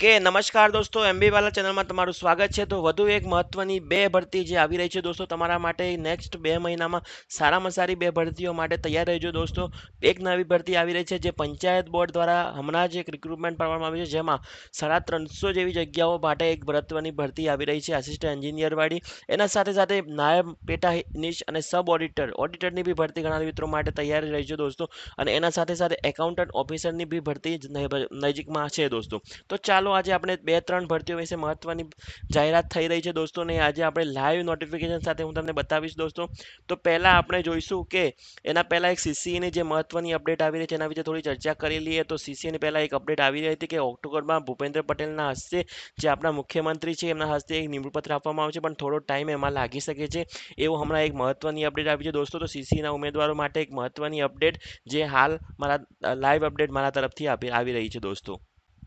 કે નમસ્કાર દોસ્તો, એમબી વાલા ચેનલમાં તમારું સ્વાગત છે. તો વધુ એક મહત્વની બે ભરતી જે આવી રહી છે દોસ્તો તમારા માટે નેક્સ્ટ 2 મહિનામાં સારામાં સારી બે ભરતીઓ માટે તૈયાર રહેજો દોસ્તો. એક નવી ભરતી આવી રહી છે જે પંચાયત બોર્ડ દ્વારા હમણાં જ એક રિક્રુટમેન્ટ કરવામાં આવ્યું છે, જેમાં 350 જેવી જગ્યાઓ માટે એક મહત્વની ભરતી આવી રહી છે આસિસ્ટન્ટ એન્જિનિયર વાળી. એના સાથે સાથે નાયબ પેટા નીશ અને સબ ઓડિટરની બી ભરતી ઘણા મિત્રો માટે તૈયાર રહેજો દોસ્તો. અને એના સાથે સાથે એકાઉન્ટન્ટ ઓફિસરની બી ભરતી નજીકમાં છે દોસ્તો. તો ચાલો આજે આપણે 2-3 ભરતીઓ વિશે મહત્વની જાહેરાત થઈ રહી છે દોસ્તો, ને આજે આપણે લાઈવ નોટિફિકેશન સાથે હું તમને બતાવીશ દોસ્તો. તો પહેલા આપણે જોઈશું કે એના પહેલા એક સીસીની જે મહત્વની અપડેટ આવી રહી છે એના વિશે થોડી ચર્ચા કરી લઈએ. તો સીસીની પહેલા એક અપડેટ આવી રહી હતી કે ઓક્ટોબરમાં ભૂપેન્દ્ર પટેલના હસ્તે, જે આપણા મુખ્યમંત્રી છે, એમના હસ્તે એક નિમણૂક આપવામાં આવશે, પણ થોડો ટાઈમ એમાં લાગી શકે છે. એવું હમણાં એક મહત્વની અપડેટ આવી છે દોસ્તો. તો સીસીના ઉમેદવારો માટે એક મહત્વની અપડેટ જે હાલ મારા લાઈવ અપડેટ મારા તરફથી આવી રહી છે દોસ્તો.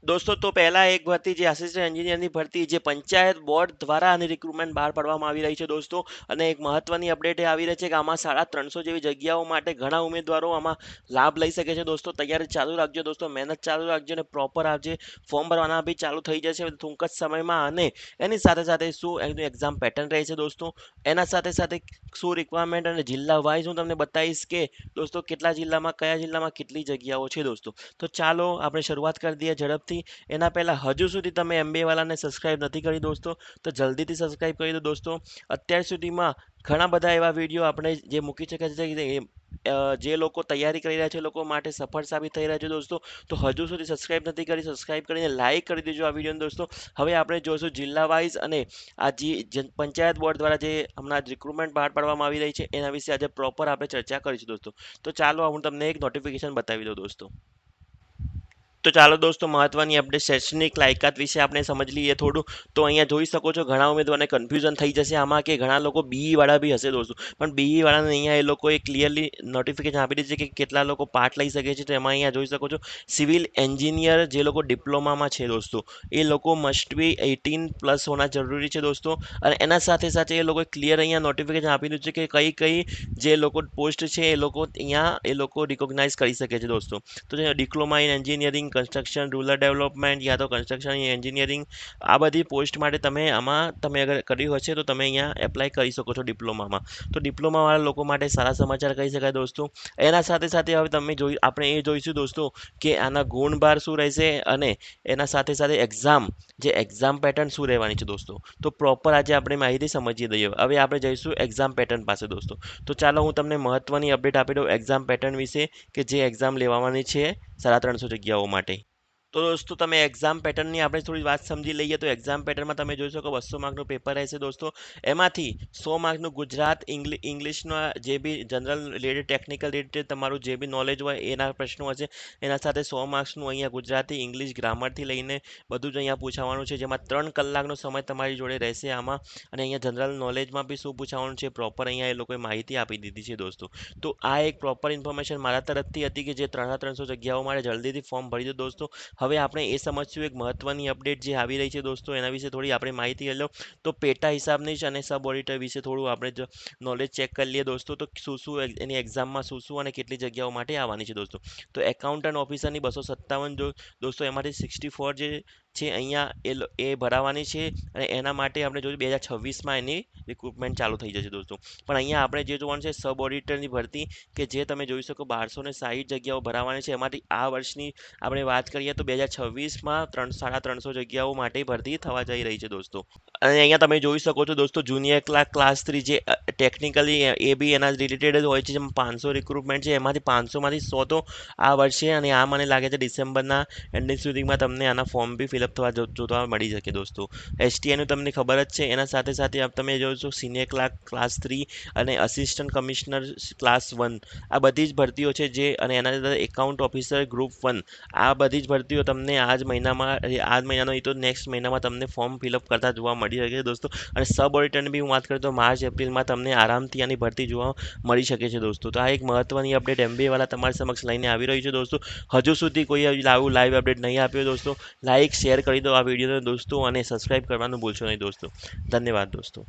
તો પહેલા એક ભરતી જે આસિસ્ટન્ટ એન્જિનિયરની ભરતી જે પંચાયત બોર્ડ દ્વારા આની રિક્રુટમેન્ટ બહાર પાડવામાં આવી રહી છે દોસ્તો. અને એક મહત્વની અપડેટ એ આવી રહી છે કે આમાં 350 જેવી જગ્યાઓ માટે ઘણા ઉમેદવારો આમાં લાભ લઈ શકે છે દોસ્તો. તૈયારી ચાલુ રાખજો દોસ્તો, મહેનત ચાલુ રાખજો અને પ્રોપર આવજે. ફોર્મ ભરવાના બી ચાલુ થઈ જશે ટૂંક જ સમયમાં. અને એની સાથે સાથે શું એનું એક્ઝામ પેટર્ન રહે છે દોસ્તો, એના સાથે સાથે શું રિક્વાયરમેન્ટ અને જિલ્લા વાઇઝ હું તમને બતાવીશ કે દોસ્તો કયા જિલ્લામાં કેટલી જગ્યાઓ છે દોસ્તો. તો ચાલો આપણે શરૂઆત કરી દઈએ ઝડપથી. એના પહેલાં હજુ સુધી તમે એમબીએ વાળાને સબસ્ક્રાઇબ નથી કરી દોસ્તો, તો જલ્દીથી સબસ્ક્રાઇબ કરી દો દોસ્તો. અત્યાર સુધીમાં ઘણા બધા એવા વિડીયો આપણે જે મૂકી શકે છે જે લોકો તૈયારી કરી રહ્યા છે એ લોકો માટે સફળ સાબિત થઈ રહ્યા છે દોસ્તો. તો હજુ સુધી સબસ્ક્રાઇબ નથી કરી, સબસ્ક્રાઇબ કરીને લાઇક કરી દેજો આ વિડીયોને દોસ્તો. હવે આપણે જોઈશું જિલ્લા વાઇઝ અને આ પંચાયત બોર્ડ દ્વારા જે હમણાં રિક્રુટમેન્ટ બહાર પાડવામાં આવી રહી છે એના વિશે આજે પ્રોપર આપણે ચર્ચા કરીશું દોસ્તો. તો ચાલો હું તમને એક નોટિફિકેશન બતાવી દઉં દોસ્તો. તો ચાલો દોસ્તો, મહત્વની અપડેટ શૈક્ષણિક લાયકાત વિશે આપણે સમજી લઈએ થોડું. તો અહીંયા જોઈ શકો છો ઘણા ઉમેદવારને કન્ફ્યુઝન થઈ જશે આમાં કે ઘણા લોકો બીઈ વાળા બી હશે દોસ્તો, પણ બીઈ વાળાને અહીંયા એ લોકોએ ક્લિયરલી નોટિફિકેશન આપી દીધી છે કે કેટલા લોકો પાર્ટ લઈ શકે છે. તો એમાં અહીંયા જોઈ શકો છો સિવિલ એન્જિનિયર જે લોકો ડિપ્લોમામાં છે દોસ્તો, એ લોકો મસ્ટ બી 18+ હોના જરૂરી છે દોસ્તો. અને એના સાથે સાથે એ લોકોએ ક્લિયર અહીંયા નોટિફિકેશન આપી દીધું છે કે કઈ જે લોકો પોસ્ટ છે એ લોકો અહીંયા એ લોકો રિકોગ્નાઇઝ કરી શકે છે દોસ્તો. તો diploma in engineering, construction, rural development યા તો કન્સ્ટ્રક્શન ઇન એન્જિનિયરિંગ, આ બધી પોસ્ટ માટે તમે અગર કર્યું હશે તો તમે અહીંયા એપ્લાય કરી શકો છો ડિપ્લોમામાં. તો ડિપ્લોમાવાળા લોકો માટે સારા સમાચાર કહી શકાય દોસ્તો. એના સાથે સાથે હવે આપણે એ જોઈશું દોસ્તો કે આના ગુણભાર શું રહેશે અને એના સાથે સાથે એક્ઝામ પેટર્ન શું રહેવાની છે દોસ્તો. તો પ્રોપર આજે આપણે માહિતી સમજી દઈએ. હવે આપણે જઈશું એક્ઝામ પેટર્ન પાસે દોસ્તો. તો ચાલો હું તમને મહત્વની અપડેટ આપી દઉં એક્ઝામ પેટર્ન વિશે કે જે એક્ઝામ લેવાની છે 350 જગ્યાઓ માટે. તો દોસ્તો તમે એક્ઝામ પેટર્નની આપણે થોડી વાત સમજી લઈએ. તો એક્ઝામ પેટર્નમાં તમે જોઈ શકો 200 માર્કનું પેપર રહેશે દોસ્તો. એમાંથી 100 માર્કનું ગુજરાત ઇંગ્લિશના જે બી જનરલ રિલેટેડ, ટેકનિકલ રિલેટેડ તમારું જે બી નોલેજ હોય એના પ્રશ્નો હશે. એના સાથે 100 માર્ક્સનું અહીંયા ગુજરાતી, ઇંગ્લિશ, ગ્રામરથી લઈને બધું જ અહીંયા પૂછાવાનું છે, જેમાં 3 કલાકનો સમય તમારી જોડે રહેશે આમાં. અને અહીંયા જનરલ નોલેજમાં બી શું પૂછાવાનું છે પ્રોપર અહીંયા એ લોકોએ માહિતી આપી દીધી છે દોસ્તો. તો આ એક પ્રોપર ઇન્ફોર્મેશન મારા તરફથી હતી કે જે 300 જગ્યાઓ માટે જલ્દીથી ફોર્મ ભરી દો દોસ્તો. હવે આપણે એ સમજશું એક મહત્વની અપડેટ જે આવી રહી છે દોસ્તો, એના વિશે થોડી આપણે માહિતી લઈ લો. તો પેટા હિસાબની અને સબ ઓડિટર વિશે થોડું આપણે નોલેજ ચેક કરી લઈએ દોસ્તો. તો શું એની એક્ઝામમાં શું અને કેટલી જગ્યાઓ માટે આવવાની છે દોસ્તો. તો એકાઉન્ટન્ટ ઓફિસરની 257 દોસ્તો, એમાંથી 64 જે છે અહીંયા એ ભરાવાની છે. અને એના માટે આપણે જોયું 2026માં એની રિક્રુટમેન્ટ ચાલુ થઈ જશે દોસ્તો. પણ અહીંયા આપણે જે જોવાનું છે સબ ઓડિટરની ભરતી કે જે તમે જોઈ શકો 1260 જગ્યાઓ ભરાવાની છે. એમાંથી આ વર્ષની આપણે વાત કરીએ તો 2026માં 350 જગ્યાઓ માટે ભરતી થવા જઈ રહી છે દોસ્તો. અને અહીંયા તમે જોઈ શકો છો દોસ્તો જુનિયર ક્લાસ 3 જે ટેકનિકલી એ બી એના રિલેટેડ જ હોય છે, જેમાં 500 રિક્રુટમેન્ટ છે. એમાંથી 500માંથી 100 તો આ વર્ષે, અને આ મને લાગે છે ડિસેમ્બરના એન્ડિંગ સુધીમાં તમને આના ફોર્મ બી ફિલઅપ જોવા મળી શકે દોસ્તો. એસટીઆઈનું તમને ખબર જ છે. એના સાથે સાથે તમે જોશો સિનિયર ક્લાસ 3 અને અસિસ્ટન્ટ કમિશનર ક્લાસ 1, આ બધી જ ભરતીઓ છે જે, અને એના સાથે એકાઉન્ટ ઓફિસર ગ્રુપ 1, આ બધી જ ભરતીઓ તમને આજ મહિનામાં નહીં તો નેક્સ્ટ મહિનામાં તમને ફોર્મ ફિલઅપ કરતા જોવા મળી શકે છે દોસ્તો. અને સબ ઓડિટરની બી હું વાત કરું તો માર્ચ એપ્રિલમાં તમને આરામથી આની ભરતી જોવા મળી શકે છે દોસ્તો. તો આ એક મહત્વની અપડેટ એમબીએ વાળા તમારી સમક્ષ લઈને આવી રહ્યું છે દોસ્તો. હજુ સુધી કોઈ આવું લાઈવ અપડેટ નહીં આપ્યો દોસ્તો. લાઈક શેર કરી દો આ વિડીયોને દોસ્તો, અને સબસ્ક્રાઈબ કરવાનું ભૂલશો નહીં દોસ્તો. ધન્યવાદ દોસ્તો.